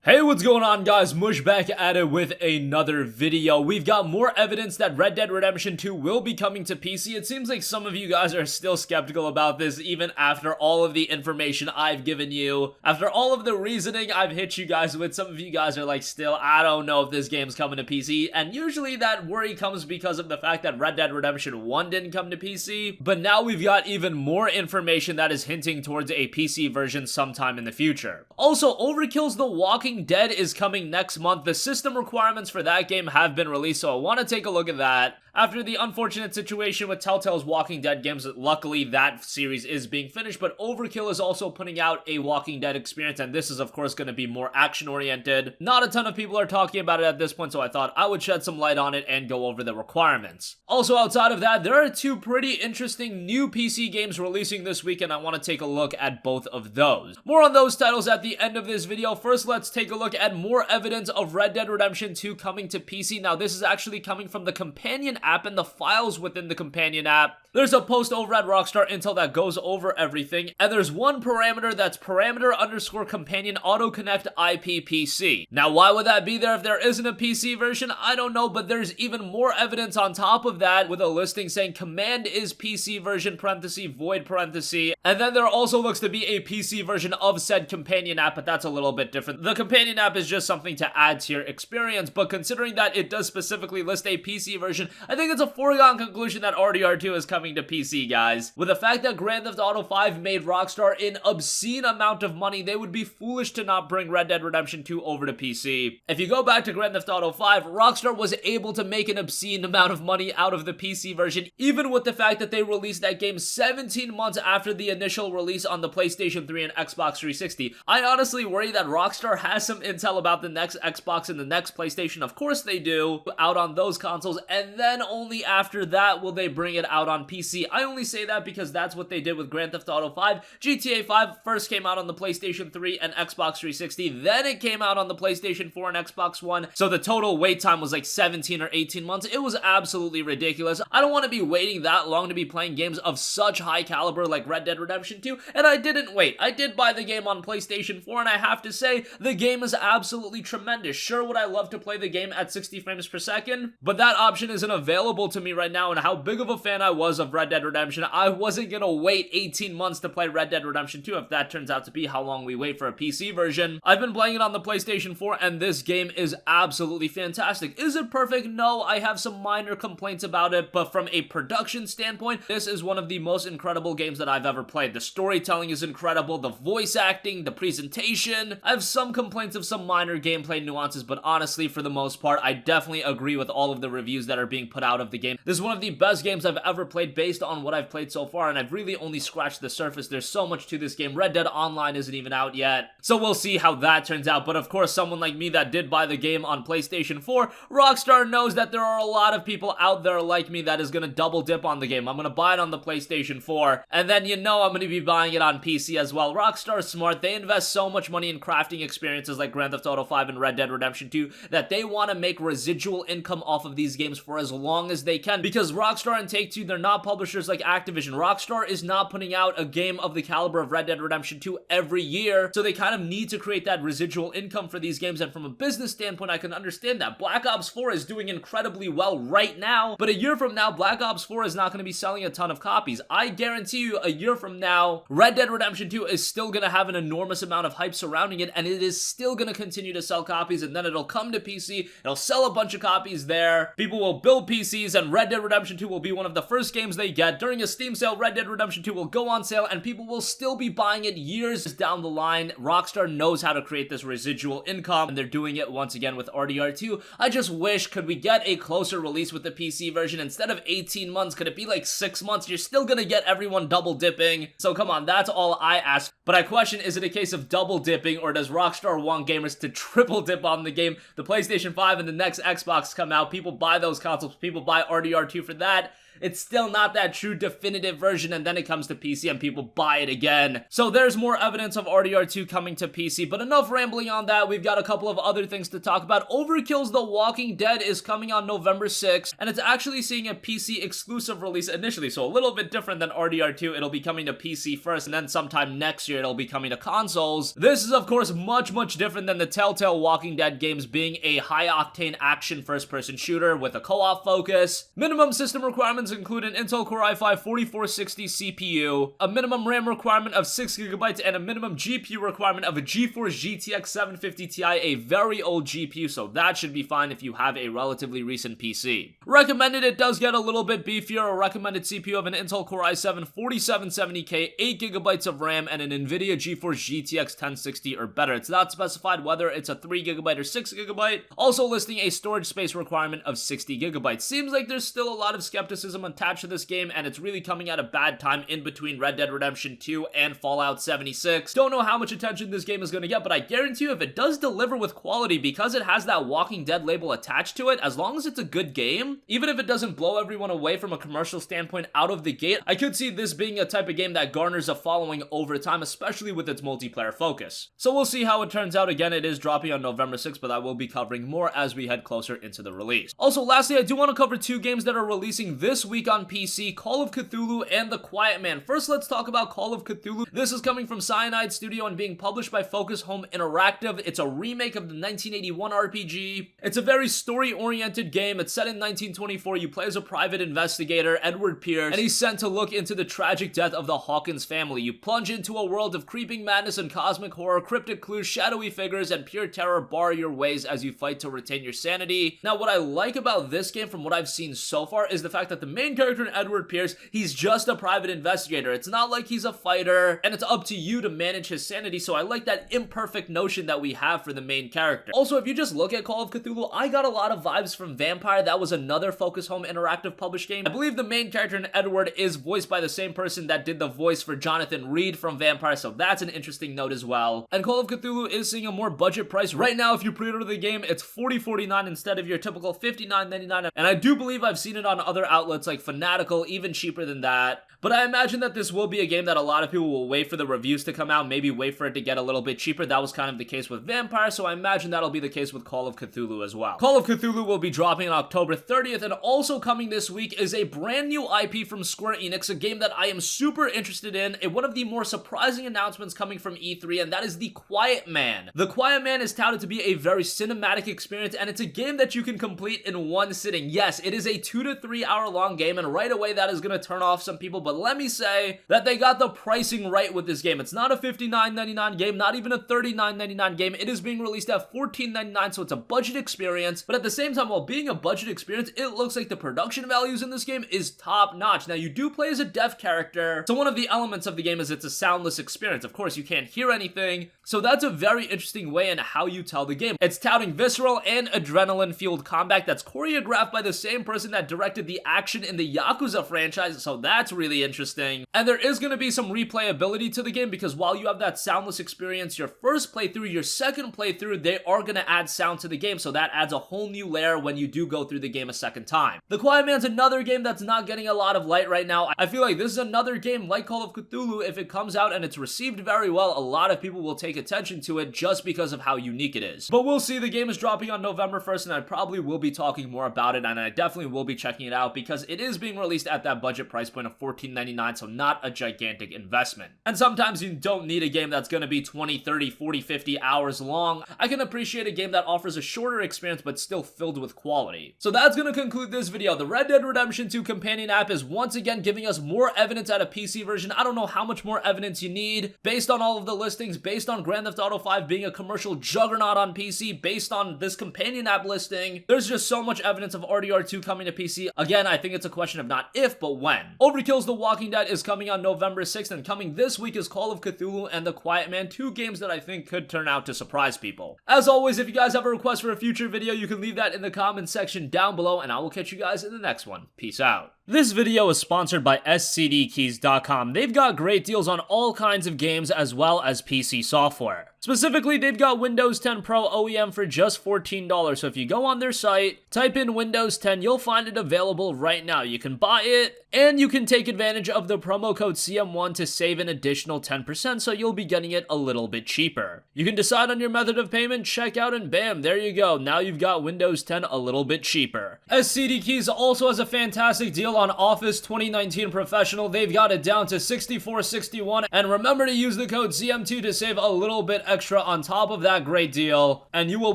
Hey, what's going on, guys? Mush back at it with another video. We've got more evidence that Red Dead Redemption 2 will be coming to PC. It seems like some of you guys are still skeptical about this, even after all of the information I've given you. After all of the reasoning I've hit you guys with, some of you guys are like, still, I don't know if this game's coming to PC. And usually that worry comes because of the fact that Red Dead Redemption 1 didn't come to PC. But now we've got even more information that is hinting towards a PC version sometime in the future. Also, Overkill's The Walking Dead is coming next month. The system requirements for that game have been released, so I want to take a look at that. After the unfortunate situation with Telltale's Walking Dead games, luckily that series is being finished, but Overkill is also putting out a Walking Dead experience, and this is of course going to be more action-oriented. Not a ton of people are talking about it at this point, so I thought I would shed some light on it and go over the requirements. Also, outside of that, there are two pretty interesting new PC games releasing this week, and I want to take a look at both of those. More on those titles at the end of this video. First, let's take a look at more evidence of Red Dead Redemption 2 coming to PC. Now, this is actually coming from the companion app and the files within the companion app. There's a post over at Rockstar Intel that goes over everything, and there's one parameter that's parameter_companion autoconnect IPPC. Now, why would that be there if there isn't a PC version? I don't know, but there's even more evidence on top of that with a listing saying command is PC version parenthesis void parenthesis, and then there also looks to be a PC version of said companion app, but that's a little bit different. The companion app is just something to add to your experience, but considering that it does specifically list a PC version, I think it's a foregone conclusion that RDR2 is coming to PC, guys. With the fact that Grand Theft Auto 5 made Rockstar an obscene amount of money, they would be foolish to not bring Red Dead Redemption 2 over to PC. If you go back to Grand Theft Auto 5, Rockstar was able to make an obscene amount of money out of the PC version, even with the fact that they released that game 17 months after the initial release on the PlayStation 3 and Xbox 360. I honestly worry that Rockstar has some intel about the next Xbox and the next PlayStation. Of course they do, out on those consoles, and then only after that will they bring it out on PC. I only say that because that's what they did with Grand Theft Auto 5. GTA 5 first came out on the PlayStation 3 and Xbox 360, then it came out on the PlayStation 4 and Xbox One, so the total wait time was like 17 or 18 months. It was absolutely ridiculous. I don't want to be waiting that long to be playing games of such high caliber like Red Dead Redemption 2, and I didn't wait. I did buy the game on PlayStation 4, and I have to say, the game is absolutely tremendous. Sure, would I love to play the game at 60 frames per second, but that option isn't available to me right now, and how big of a fan I was of Red Dead Redemption, I wasn't gonna wait 18 months to play Red Dead Redemption 2 if that turns out to be how long we wait for a PC version. I've been playing it on the PlayStation 4, and this game is absolutely fantastic. Is it perfect? No, I have some minor complaints about it, but from a production standpoint, this is one of the most incredible games that I've ever played. The storytelling is incredible, the voice acting, the presentation. I have some complaints of some minor gameplay nuances, but honestly, for the most part, I definitely agree with all of the reviews that are being put out of the game. This is one of the best games I've ever played based on what I've played so far, and I've really only scratched the surface. There's so much to this game. Red Dead Online isn't even out yet, so we'll see how that turns out. But of course, someone like me that did buy the game on PlayStation 4, Rockstar knows that there are a lot of people out there like me that is gonna double dip on the game. I'm gonna buy it on the PlayStation 4, and then you know I'm gonna be buying it on PC as well. Rockstar's smart. They invest so much money in crafting experiences like Grand Theft Auto 5 and Red Dead Redemption 2 that they want to make residual income off of these games for as long as they can, because Rockstar and Take-Two, they're not publishers like Activision. Rockstar is not putting out a game of the caliber of Red Dead Redemption 2 every year, so they kind of need to create that residual income for these games, and from a business standpoint, I can understand that. Black Ops 4 is doing incredibly well right now, but a year from now, Black Ops 4 is not going to be selling a ton of copies. I guarantee you, a year from now, Red Dead Redemption 2 is still going to have an enormous amount of hype surrounding it, and it is still going to continue to sell copies, and then it'll come to PC, it'll sell a bunch of copies there, people will build PCs, and Red Dead Redemption 2 will be one of the first games they get. During a Steam sale, Red Dead Redemption 2 will go on sale, and people will still be buying it years down the line. Rockstar knows how to create this residual income, and they're doing it once again with RDR2. I just wish, could we get a closer release with the PC version? Instead of 18 months, could it be like 6 months? You're still gonna get everyone double dipping, so come on, that's all I ask. But I question, is it a case of double dipping, or does Rockstar want gamers to triple dip on the game? The PlayStation 5 and the next Xbox come out, people buy those consoles, people buy RDR2 for that. it's still not that true definitive version, and then it comes to PC and people buy it again. So there's more evidence of RDR2 coming to PC, but enough rambling on that. We've got a couple of other things to talk about. Overkill's The Walking Dead is coming on November 6th, and it's actually seeing a PC exclusive release initially, so a little bit different than RDR2. It'll be coming to PC first, and then sometime next year it'll be coming to consoles. This is of course much different than the Telltale Walking Dead games being a high-octane action first-person shooter with a co-op focus. Minimum system requirements include an Intel Core i5 4460 CPU, a minimum RAM requirement of 6GB, and a minimum GPU requirement of a GeForce GTX 750 Ti, a very old GPU, so that should be fine if you have a relatively recent PC. Recommended, it does get a little bit beefier, a recommended CPU of an Intel Core i7 4770K, 8GB of RAM, and an NVIDIA GeForce GTX 1060 or better. It's not specified whether it's a 3GB or 6GB, also listing a storage space requirement of 60GB. Seems like there's still a lot of skepticism attached to this game, and it's really coming at a bad time in between Red Dead Redemption 2 and Fallout 76. Don't know how much attention this game is going to get, but I guarantee you if it does deliver with quality, because it has that Walking Dead label attached to it, as long as it's a good game, even if it doesn't blow everyone away from a commercial standpoint out of the gate, I could see this being a type of game that garners a following over time, especially with its multiplayer focus. So we'll see how it turns out. Again, it is dropping on November 6th, but I will be covering more as we head closer into the release. Also, lastly, I do want to cover two games that are releasing this week on PC, Call of Cthulhu and The Quiet Man. First, let's talk about Call of Cthulhu. This is coming from Cyanide Studio and being published by Focus Home Interactive. It's a remake of the 1981 RPG. It's a very story-oriented game. It's set in 1924. You play as a private investigator, Edward Pierce, and he's sent to look into the tragic death of the Hawkins family. You plunge into a world of creeping madness and cosmic horror, cryptic clues, shadowy figures, and pure terror bar your ways as you fight to retain your sanity. Now, what I like about this game from what I've seen so far is the fact that the main character in Edward Pierce, he's just a private investigator. It's not like he's a fighter, and it's up to you to manage his sanity, so I like that imperfect notion that we have for the main character. Also, if you just look at Call of Cthulhu, I got a lot of vibes from Vampire. That was another Focus Home Interactive published game. I believe the main character in Edward is voiced by the same person that did the voice for Jonathan Reed from Vampire, so that's an interesting note as well. And Call of Cthulhu is seeing a more budget price. Right now, if you pre-order the game, it's $40.49 instead of your typical $59.99, and I do believe I've seen it on other outlets like Fanatical, even cheaper than that. But I imagine that this will be a game that a lot of people will wait for the reviews to come out, maybe wait for it to get a little bit cheaper. That was kind of the case with Vampire, so I imagine that'll be the case with Call of Cthulhu as well. Call of Cthulhu will be dropping on October 30th, and also coming this week is a brand new IP from Square Enix, a game that I am super interested in, and one of the more surprising announcements coming from E3, and that is The Quiet Man. The Quiet Man is touted to be a very cinematic experience, and it's a game that you can complete in one sitting. Yes, it is a 2 to 3 hour long game, and right away that is going to turn off some people, but let me say that they got the pricing right with this game. It's not a $59.99 game, not even a $39.99 game. It is being released at $14.99, so it's a budget experience, but at the same time, while being a budget experience, it looks like the production values in this game is top notch. Now, you do play as a deaf character, so one of the elements of the game is it's a soundless experience. Of course, you can't hear anything, so that's a very interesting way in how you tell the game. It's touting visceral and adrenaline-fueled combat that's choreographed by the same person that directed the action in the Yakuza franchise, so that's really interesting. And there is going to be some replayability to the game, because while you have that soundless experience your first playthrough, your second playthrough, they are going to add sound to the game, so that adds a whole new layer when you do go through the game a second time. The Quiet Man's another game that's not getting a lot of light right now. I feel like this is another game like Call of Cthulhu. If it comes out and it's received very well, a lot of people will take attention to it just because of how unique it is. But we'll see. The game is dropping on November 1st, and I probably will be talking more about it, and I definitely will be checking it out because it is being released at that budget price point of $14.99, so not a gigantic investment. And sometimes you don't need a game that's going to be 20, 30, 40, 50 hours long. I can appreciate a game that offers a shorter experience but still filled with quality. So that's going to conclude this video. The Red Dead Redemption 2 companion app is once again giving us more evidence at a PC version. I don't know how much more evidence you need based on all of the listings, based on Grand Theft Auto 5 being a commercial juggernaut on PC, based on this companion app listing. There's just so much evidence of RDR2 coming to PC. Again, I think it's a question of not if, but when. Overkill's The Walking Dead is coming on November 6th, and coming this week is Call of Cthulhu and The Quiet Man, two games that I think could turn out to surprise people. As always, if you guys have a request for a future video, you can leave that in the comments section down below, and I will catch you guys in the next one. Peace out. This video is sponsored by scdkeys.com. They've got great deals on all kinds of games as well as PC software. Specifically, they've got Windows 10 Pro OEM for just $14, so if you go on their site, type in Windows 10, you'll find it available right now. You can buy it, and you can take advantage of the promo code CM1 to save an additional 10%, so you'll be getting it a little bit cheaper. You can decide on your method of payment, check out, and bam, there you go. Now you've got Windows 10 a little bit cheaper. SCD Keys also has a fantastic deal on Office 2019 Professional. They've got it down to $64.61, and remember to use the code CM2 to save a little bit extra on top of that great deal, and you will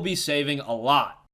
be saving a lot.